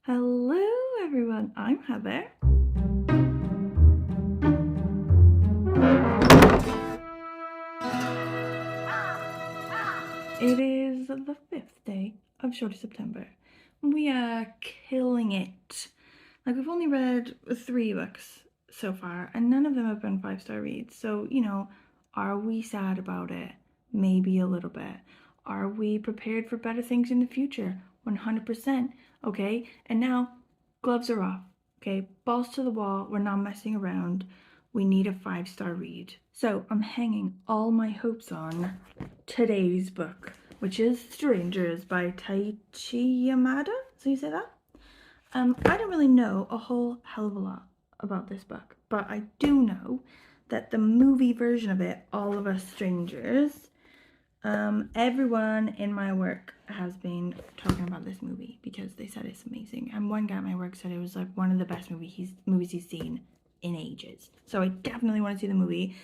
Hello everyone, I'm Heather. It is the 5th day of Shorty September. We are killing it. Like, we've only read 3 books so far, and none of them have been 5-star reads. So, are we sad about it? Maybe a little bit. Are we prepared for better things in the future? 100%. Okay, and now, gloves are off. Okay, balls to the wall. We're not messing around. We need a 5-star read. So I'm hanging all my hopes on today's book, which is Strangers by Taichi Yamada. So you say that? I don't really know a whole hell of a lot about this book, but I do know that the movie version of it, All of Us Strangers, everyone in my work has been talking about this movie because they said it's amazing. And one guy at my work said it was like one of the best movies he's seen in ages. So I definitely want to see the movie.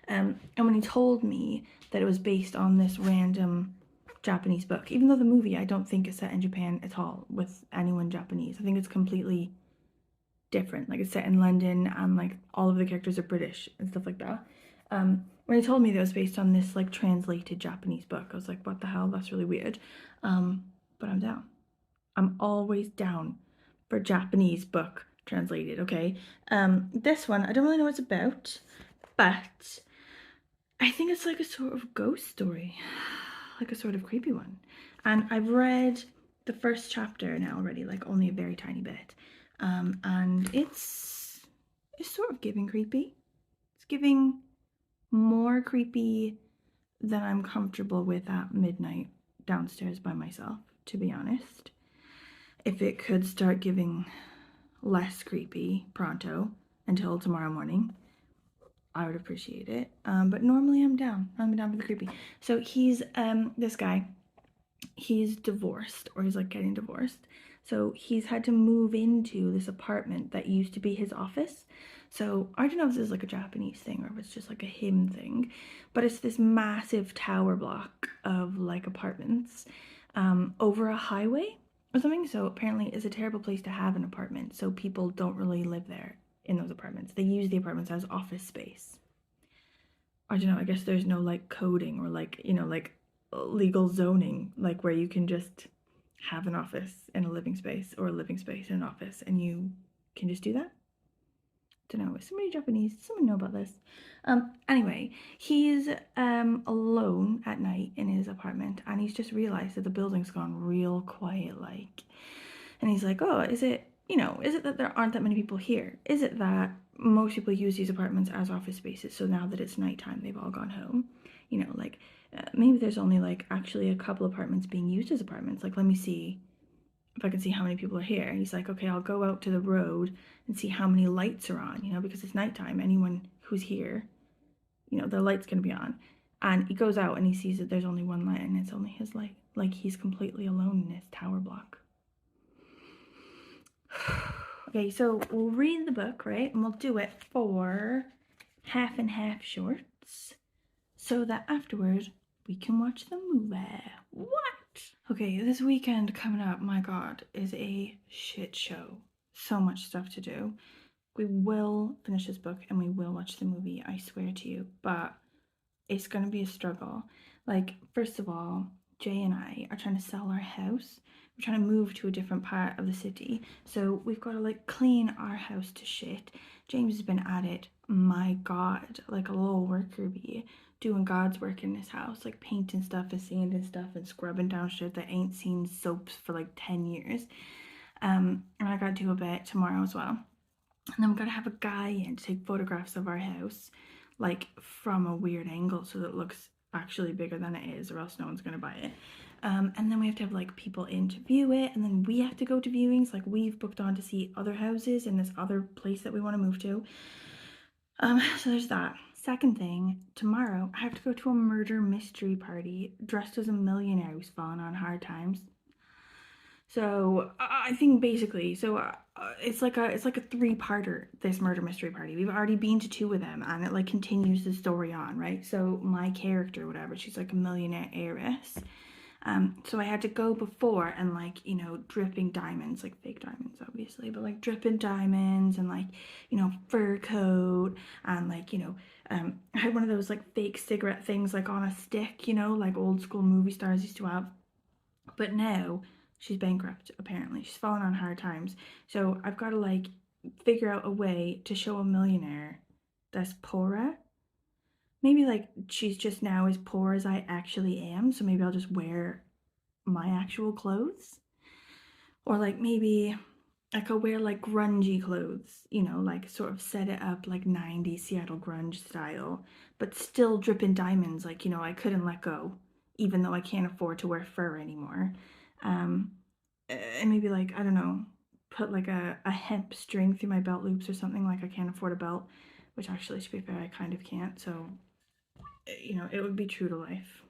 And when he told me that it was based on this random Japanese book, even though the movie I don't think is set in Japan at all with anyone Japanese. I think it's completely different. Like, it's set in London and like all of the characters are British and stuff like that. When he told me that it was based on this like translated Japanese book, I was like, what the hell? That's really weird. But I'm down. I'm always down for Japanese book translated, okay? This one, I don't really know what it's about, but I think it's like a sort of ghost story, like a sort of creepy one. And I've read the first chapter now already, like only a very tiny bit. And it's sort of giving creepy. It's giving more creepy than I'm comfortable with at midnight downstairs by myself, to be honest. If it could start giving less creepy pronto until tomorrow morning, I would appreciate it. But normally I'm down for the creepy. So he's this guy, he's divorced, or he's like getting divorced. So he's had to move into this apartment that used to be his office. So I don't know if this is like a Japanese thing or if it's just like a him thing, but it's this massive tower block of like apartments over a highway or something. So apparently it's a terrible place to have an apartment. So people don't really live there in those apartments. They use the apartments as office space. I don't know, I guess there's no like coding or like, like legal zoning, like where you can just have an office in a living space or a living space in an office and you can just do that. Don't know, is somebody Japanese? Does someone know about this? Anyway, he's alone at night in his apartment and he's just realized that the building's gone real quiet, like, and he's like, oh, is it that there aren't that many people here? Is it that most people use these apartments as office spaces, so now that it's nighttime they've all gone home? Maybe there's only like actually a couple apartments being used as apartments. Like, let me see if I can see how many people are here. And he's like, okay, I'll go out to the road and see how many lights are on, because it's nighttime. Anyone who's here, the light's gonna be on. And he goes out and he sees that there's only one light and it's only his light. Like, he's completely alone in his tower block. Okay, so we'll read the book, right? And we'll do it for half and half shorts so that afterward we can watch the movie. What? Okay, this weekend coming up, my god, is a shit show. So much stuff to do. We will finish this book and we will watch the movie, I swear to you, but it's gonna be a struggle. Like, first of all, Jay and I are trying to sell our house. We're trying to move to a different part of the city, so we've got to like clean our house to shit. James has been at it, my god, like a little worker bee, doing God's work in this house, like painting stuff and sanding stuff and scrubbing down shit that ain't seen soaps for like 10 years. And I gotta do a bit tomorrow as well. And then we gotta have a guy in to take photographs of our house, like from a weird angle so that it looks actually bigger than it is, or else no one's gonna buy it. And then we have to have like people in to view it, and then we have to go to viewings. Like, we've booked on to see other houses in this other place that we want to move to. So there's that. Second thing, tomorrow I have to go to a murder mystery party dressed as a millionaire who's fallen on hard times. So I think basically, it's like a 3-parter, this murder mystery party. We've already been to 2 of them, and it like continues the story on, right? So my character, whatever, she's like a millionaire heiress. So I had to go before and like, you know, dripping diamonds, like fake diamonds obviously, but like dripping diamonds and like, you know, fur coat and like, you know, I had one of those like fake cigarette things like on a stick, you know, like old school movie stars used to have. But now she's bankrupt, apparently. She's fallen on hard times. So I've got to like figure out a way to show a millionaire that's poorer. Maybe like she's just now as poor as I actually am, so maybe I'll just wear my actual clothes. Or like maybe I could wear like grungy clothes, you know, like sort of set it up like 90s Seattle grunge style, but still dripping diamonds, like, you know, I couldn't let go, even though I can't afford to wear fur anymore. Um, and maybe like, I don't know, put like a hemp string through my belt loops or something, like I can't afford a belt, which actually, to be fair, I kind of can't, so, you know, it would be true to life.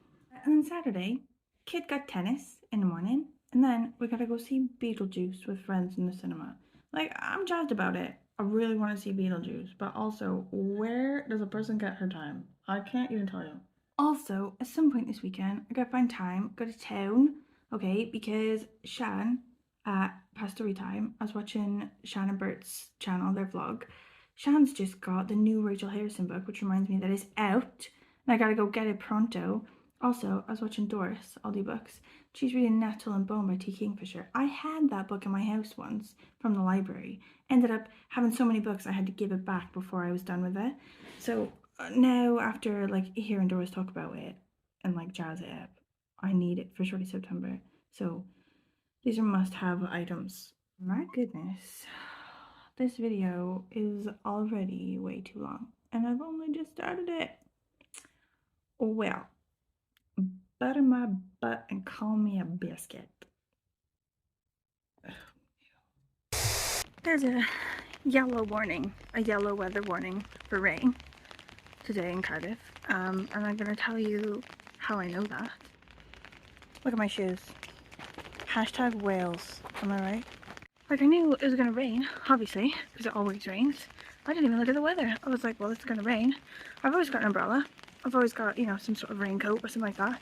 And then Saturday, kid got tennis in the morning, and then we gotta go see Beetlejuice with friends in the cinema. Like, I'm jazzed about it. I really want to see Beetlejuice, but also, where does a person get her time? I can't even tell you. Also, at some point this weekend, I gotta find time, go to town, okay, because Shan, at Pastory Time, I was watching Shan and Bert's channel, their vlog. Shan's just got the new Rachel Harrison book, which reminds me that it's out, and I gotta go get it pronto. Also, I was watching Doris, audiobooks. She's reading Nettle and Bone by T. Kingfisher. I had that book in my house once from the library. Ended up having so many books I had to give it back before I was done with it. So now, after like hearing Doris talk about it and like jazz it up, I need it for Shorty September. So these are must-have items. My goodness, this video is already way too long, and I've only just started it. Well, butter my butt and call me a biscuit. There's a yellow warning, a yellow weather warning for rain today in Cardiff. And I'm gonna tell you how I know that. Look at my shoes. Hashtag Wales, am I right? Like, I knew it was gonna rain, obviously, because it always rains. I didn't even look at the weather. I was like, well, it's gonna rain. I've always got an umbrella. I've always got, you know, some sort of raincoat or something like that.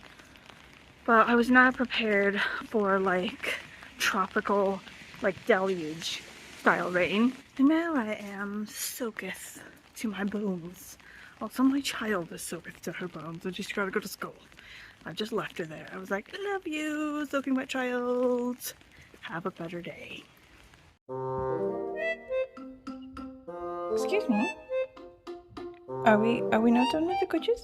But I was not prepared for like tropical, like deluge style rain. And now I am soaketh to my bones. Also, my child is soaketh to her bones, and she's gotta go to school. I've just left her there. I was like, love you, soaking wet child. Have a better day. Excuse me. Are we not done with the cwtshes?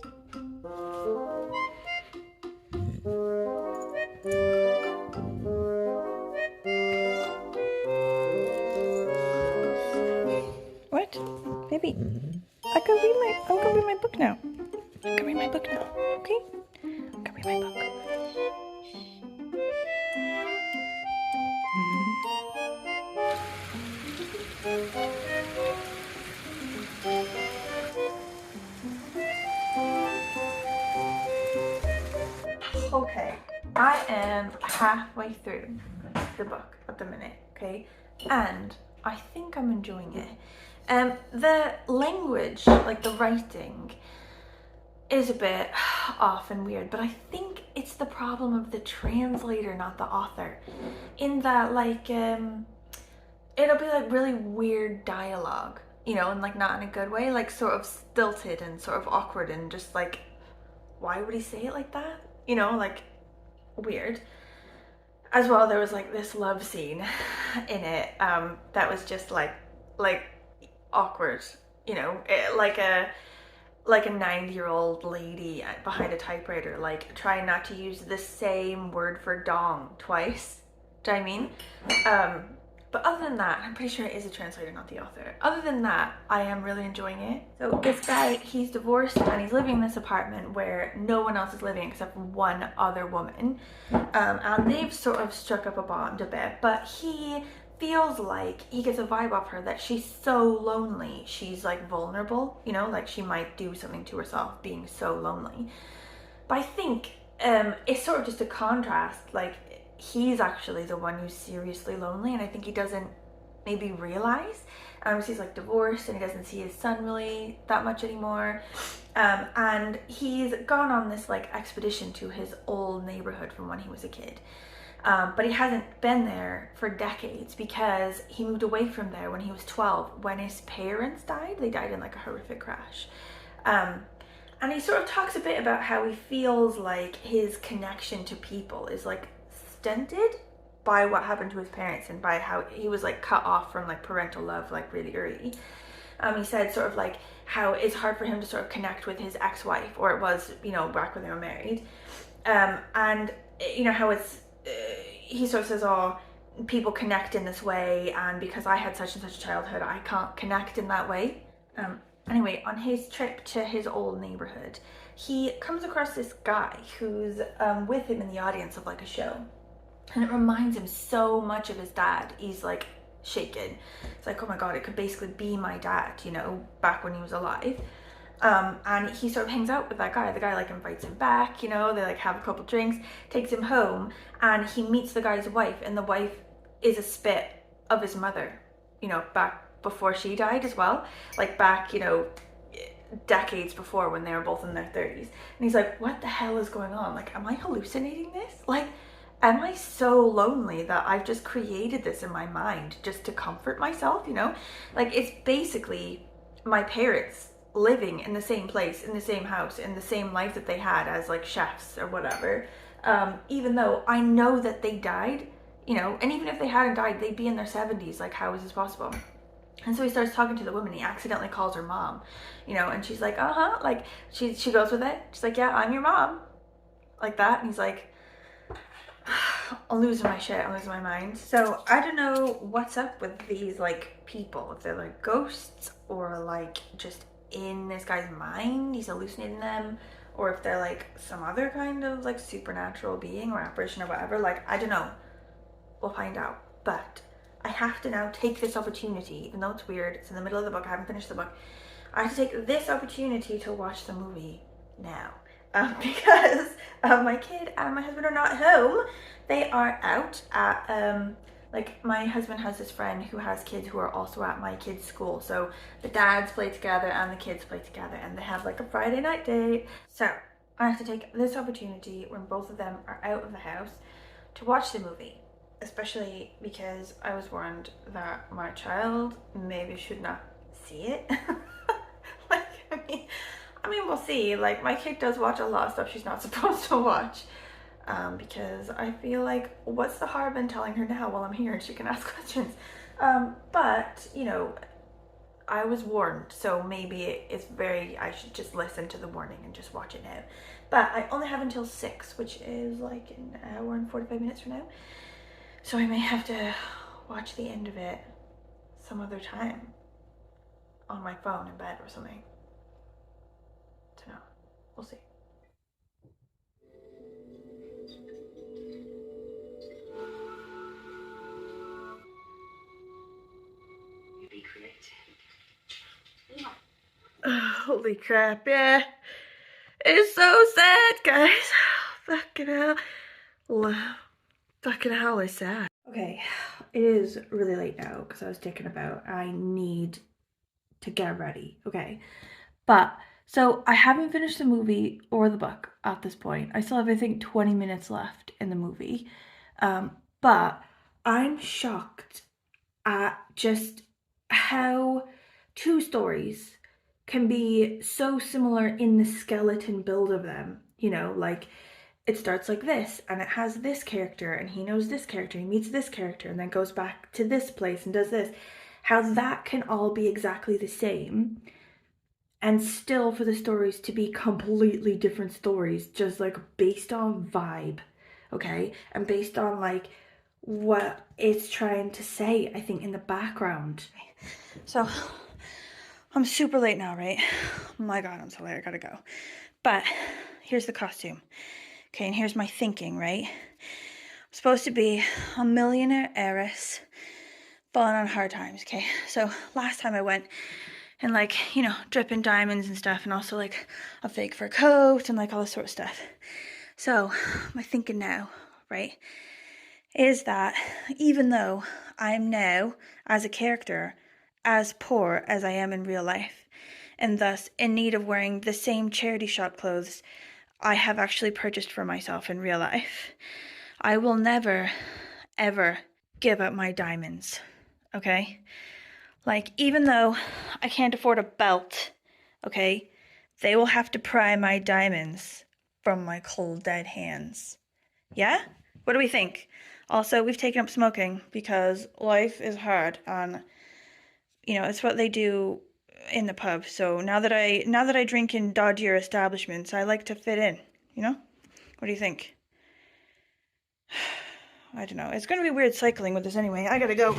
What? Baby, I'm gonna read my book now. I'm gonna read my book now, okay? I'm gonna read my book. Okay, I am halfway through the book at the minute, okay? And I think I'm enjoying it. The language, like the writing, is a bit off and weird, but I think it's the problem of the translator, not the author. In that, like, it'll be like really weird dialogue, you know, and like not in a good way, like sort of stilted and sort of awkward and just like, why would he say it like that? You know, like weird. As well, there was like this love scene in it that was just like awkward, you know, like a 90-year-old lady behind a typewriter, like trying not to use the same word for dong twice. Do you know what I mean? But other than that, I'm pretty sure it is a translator, not the author. Other than that, I am really enjoying it. So this guy, he's divorced and he's living in this apartment where no one else is living except for one other woman. And they've sort of struck up a bond a bit, but he feels like he gets a vibe off her that she's so lonely. She's like vulnerable, you know, like she might do something to herself being so lonely. But I think it's sort of just a contrast, like he's actually the one who's seriously lonely, and I think he doesn't maybe realize. He's like divorced and he doesn't see his son really that much anymore. And he's gone on this like expedition to his old neighborhood from when he was a kid. But he hasn't been there for decades because he moved away from there when he was 12, when his parents died. They died in like a horrific crash. And he sort of talks a bit about how he feels like his connection to people is like stunted by what happened to his parents and by how he was like cut off from like parental love like really early. He said sort of like how it's hard for him to sort of connect with his ex-wife, or it was, you know, back when they were married. And you know how it's, he sort of says, oh, people connect in this way, and because I had such and such a childhood, I can't connect in that way. Anyway, on his trip to his old neighborhood, he comes across this guy who's with him in the audience of like a show. And it reminds him so much of his dad. He's like shaken. It's like, oh my God, it could basically be my dad, you know, back when he was alive. And he sort of hangs out with that guy. The guy like invites him back, you know, they like have a couple drinks, takes him home, and he meets the guy's wife, and the wife is a spit of his mother, you know, back before she died as well. Like back, you know, decades before when they were both in their 30s. And he's like, what the hell is going on? Like, am I hallucinating this? Like, am I so lonely that I've just created this in my mind just to comfort myself, you know? Like, it's basically my parents living in the same place, in the same house, in the same life that they had as like chefs or whatever. Even though I know that they died, you know, and even if they hadn't died, they'd be in their 70s. Like, how is this possible? And so he starts talking to the woman. He accidentally calls her mom, you know, and she's like, like she goes with it. She's like, yeah, I'm your mom, like that. And he's like, I'm losing my shit, I'm losing my mind. So I don't know what's up with these like people, if they're like ghosts or like just in this guy's mind, he's hallucinating them, or if they're like some other kind of like supernatural being or apparition or whatever. Like, I don't know, we'll find out. But I have to now take this opportunity, even though it's weird, it's in the middle of the book, I haven't finished the book, I have to take this opportunity to watch the movie now. Because my kid and my husband are not home. They are out at, like, my husband has this friend who has kids who are also at my kids' school. So the dads play together and the kids play together, and they have like a Friday night date. So I have to take this opportunity when both of them are out of the house to watch the movie. Especially because I was warned that my child maybe should not see it. Like, I mean, we'll see. Like, my kid does watch a lot of stuff she's not supposed to watch. Because I feel like, what's the harm in telling her now while I'm here and she can ask questions? But, you know, I was warned, so maybe it's I should just listen to the warning and just watch it now. But I only have until 6, which is like an hour and 45 minutes from now. So I may have to watch the end of it some other time on my phone in bed or something. So we'll see. Be creative. Holy crap, yeah. It's so sad, guys. Fucking hell. Fucking hell is sad. Okay, it is really late now because I was thinking about I need to get ready, okay? But, so I haven't finished the movie or the book at this point. I still have, I think, 20 minutes left in the movie. But I'm shocked at just how 2 stories can be so similar in the skeleton build of them, you know, like it starts like this and it has this character and he knows this character, he meets this character and then goes back to this place and does this. How that can all be exactly the same and still for the stories to be completely different stories, just like based on vibe, okay? And based on like what it's trying to say, I think, in the background. So I'm super late now, right? Oh my God, I'm so late, I gotta go. But here's the costume. Okay, and here's my thinking, right? I'm supposed to be a millionaire heiress falling on hard times, okay? So last time I went and like, you know, dripping diamonds and stuff, and also like a fake fur coat and like all this sort of stuff. So my thinking now, right, is that even though I am now, as a character, as poor as I am in real life, and thus in need of wearing the same charity shop clothes I have actually purchased for myself in real life. I will never, ever give up my diamonds, okay? Like, even though I can't afford a belt, okay, they will have to pry my diamonds from my cold, dead hands. Yeah? What do we think? Also, we've taken up smoking because life is hard and, you know, it's what they do in the pub. So now that I drink in dodgier establishments, I like to fit in, you know? What do you think? I don't know. It's going to be weird cycling with this anyway. I gotta go.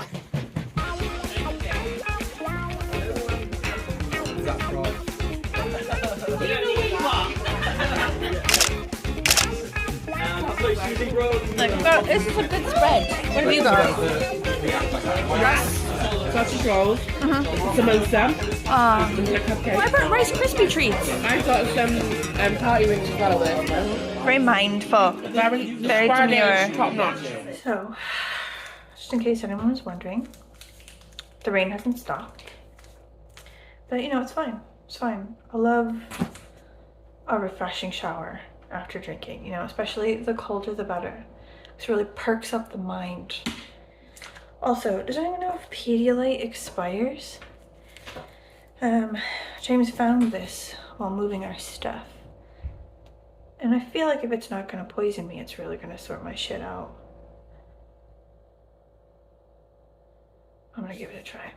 Look, this is a good spread. What have you got? Sausage rolls, samosa, and a cupcake. What about Rice Krispie treats? I got some party rings as well with. Very mindful. Very demure. Top notch. So, just in case anyone was wondering, the rain hasn't stopped. But you know, it's fine. It's fine. I love a refreshing shower after drinking, you know, especially the colder the better. This really perks up the mind. Also, does anyone know if Pedialyte expires? James found this while moving our stuff. And I feel like if it's not gonna poison me, it's really gonna sort my shit out. I'm gonna give it a try.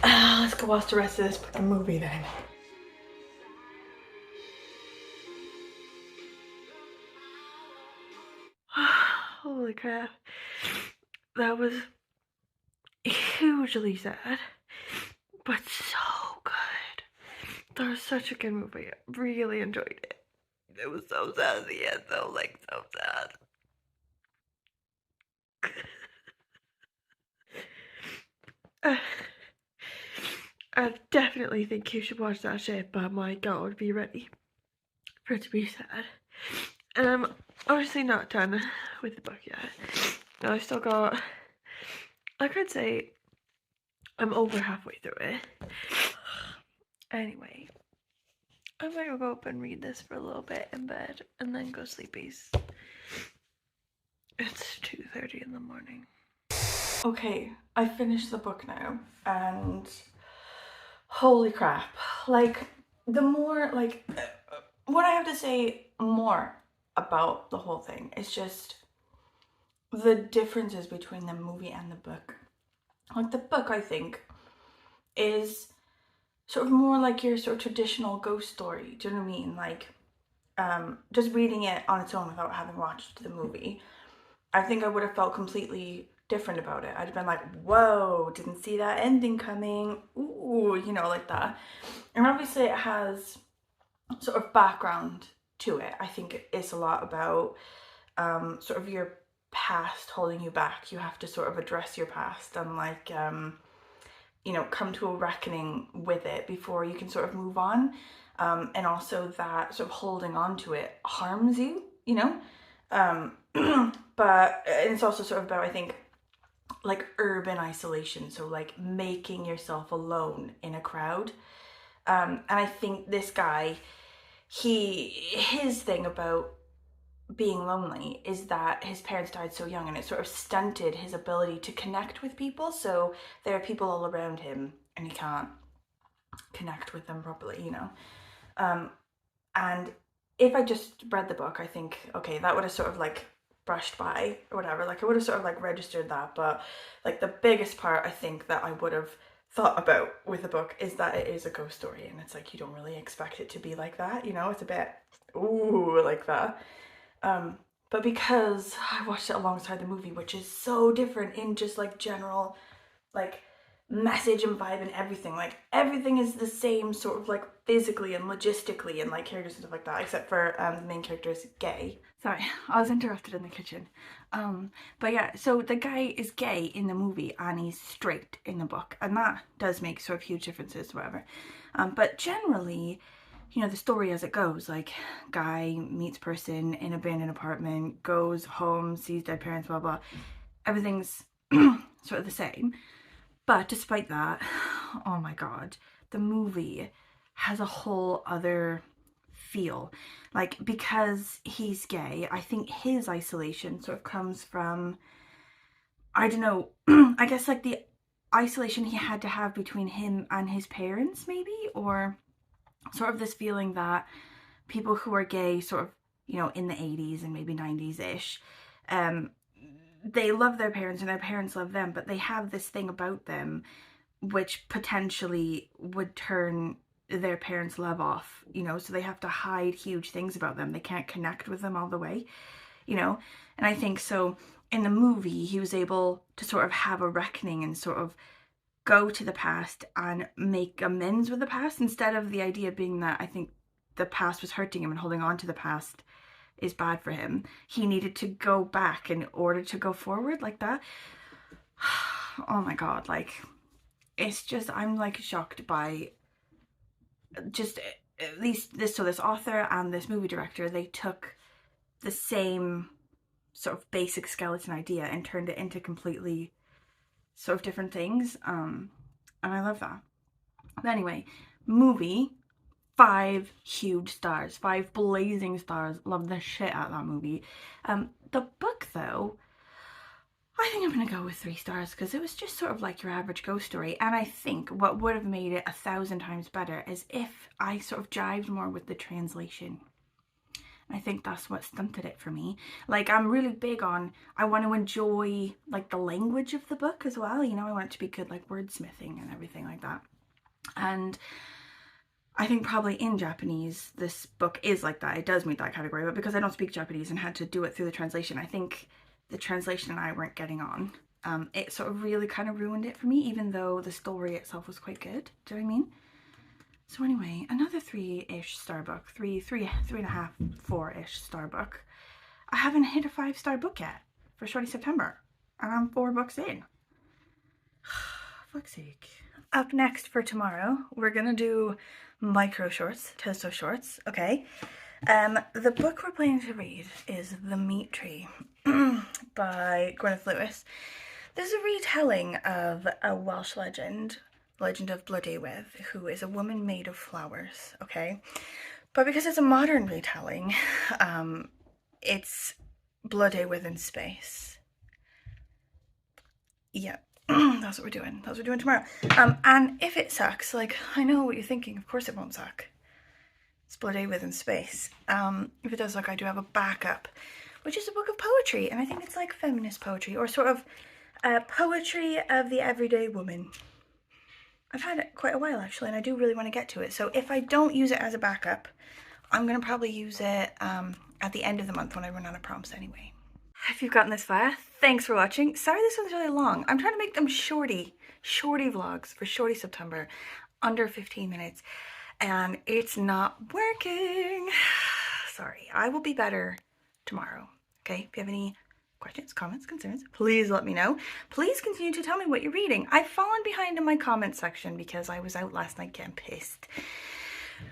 Let's go watch the rest of this fucking movie then. Holy crap. That was hugely sad, but so good. That was such a good movie. I really enjoyed it. It was so sad at the end though, like so sad. I definitely think you should watch that shit, but my god, be ready for it to be sad. And I'm obviously not done with the book yet. No, I still got, I could say I'm over halfway through it. Anyway, I'm gonna go up and read this for a little bit in bed and then go sleepies. It's 2:30 in the morning. Okay, I finished the book now and holy crap. Like, the more, like, what I have to say more about the whole thing is just the differences between the movie and the book. Like, the book, I think, is sort of more like your sort of traditional ghost story. Do you know what I mean? Like, just reading it on its own without having watched the movie, I think I would have felt completely different about it. I'd have been like, whoa, didn't see that ending coming. Ooh, you know, like that. And obviously it has sort of background to it. I think it's a lot about sort of your past holding you back. You have to sort of address your past and like, you know, come to a reckoning with it before you can sort of move on. And also that sort of holding on to it harms you, you know? But it's also sort of about, I think, like urban isolation. So like making yourself alone in a crowd. And I think this guy, his thing about being lonely is that his parents died so young and it sort of stunted his ability to connect with people. So there are people all around him and he can't connect with them properly, you know? And if I just read the book, I think, okay, that would have sort of like brushed by or whatever. Like I would have sort of like registered that. But like the biggest part I think that I would have thought about with the book is that it is a ghost story. And it's like, you don't really expect it to be like that, you know? It's a bit, ooh, like that. But because I watched it alongside the movie, which is so different in just like general like message and vibe and everything, like everything is the same sort of like physically and logistically and like characters and stuff like that, except for the main character is gay. Sorry, I was interrupted in the kitchen. But yeah, so the guy is gay in the movie and he's straight in the book, and that does make sort of huge differences, whatever. But generally, you know, the story as it goes, like guy meets person in abandoned apartment, goes home, sees dead parents, blah blah. Everything's sort of the same. But despite that, oh my god, the movie has a whole other feel. Like, because he's gay, I think his isolation sort of comes from, I don't know, I guess like the isolation he had to have between him and his parents, maybe, or sort of this feeling that people who are gay sort of, you know, in the 80s and maybe 90s-ish, they love their parents and their parents love them, but they have this thing about them which potentially would turn their parents' love off, you know, so they have to hide huge things about them. They can't connect with them all the way, you know. And I think so in the movie he was able to sort of have a reckoning and sort of go to the past and make amends with the past, instead of the idea being that I think the past was hurting him and holding on to the past is bad for him. He needed to go back in order to go forward, like that. Oh my god, like, it's just, I'm like shocked by just at least this author and this movie director, they took the same sort of basic skeleton idea and turned it into completely sort of different things, and I love that. But anyway, movie, 5 huge stars, 5 blazing stars. Love the shit out of that movie. The book though, I think I'm gonna go with 3 stars because it was just sort of like your average ghost story, and I think what would have made it 1,000 times better is if I sort of jived more with the translation. I think that's what stunted it for me. Like, I'm really big on, I want to enjoy like the language of the book as well, you know, I want it to be good, like wordsmithing and everything like that. And I think probably in Japanese this book is like that, it does meet that category, but because I don't speak Japanese and had to do it through the translation, I think the translation and I weren't getting on. It sort of really kind of ruined it for me, even though the story itself was quite good. Do you know what I mean? So anyway, another 3-ish star book, 3.5, 4-ish star book. I haven't hit a 5-star book yet for Shorty September, and I'm 4 books in. Fuck's sake. Up next for tomorrow, we're gonna do micro shorts, toasto shorts, okay? The book we're planning to read is The Meat Tree by Gwyneth Lewis. This is a retelling of a Welsh legend of Blodeuwedd, who is a woman made of flowers, okay? But because it's a modern retelling, it's Blodeuwedd in space. Yeah, that's what we're doing. That's what we're doing tomorrow. And if it sucks, like, I know what you're thinking, of course it won't suck. It's Blodeuwedd in space. If it does suck, I do have a backup, which is a book of poetry, and I think it's like feminist poetry, or sort of poetry of the everyday woman. I've had it quite a while actually, and I do really want to get to it. So if I don't use it as a backup, I'm going to probably use it at the end of the month when I run out of prompts anyway. If you've gotten this far, thanks for watching. Sorry this one's really long. I'm trying to make them shorty vlogs for Shorty September, under 15 minutes, and it's not working. Sorry, I will be better tomorrow, okay? If you have any questions, comments, concerns, please let me know. Please continue to tell me what you're reading. I've fallen behind in my comment section because I was out last night getting pissed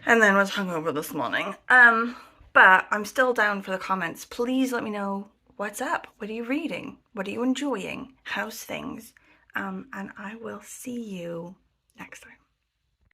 and then was hungover this morning. But I'm still down for the comments. Please let me know what's up. What are you reading? What are you enjoying? How's things? And I will see you next time.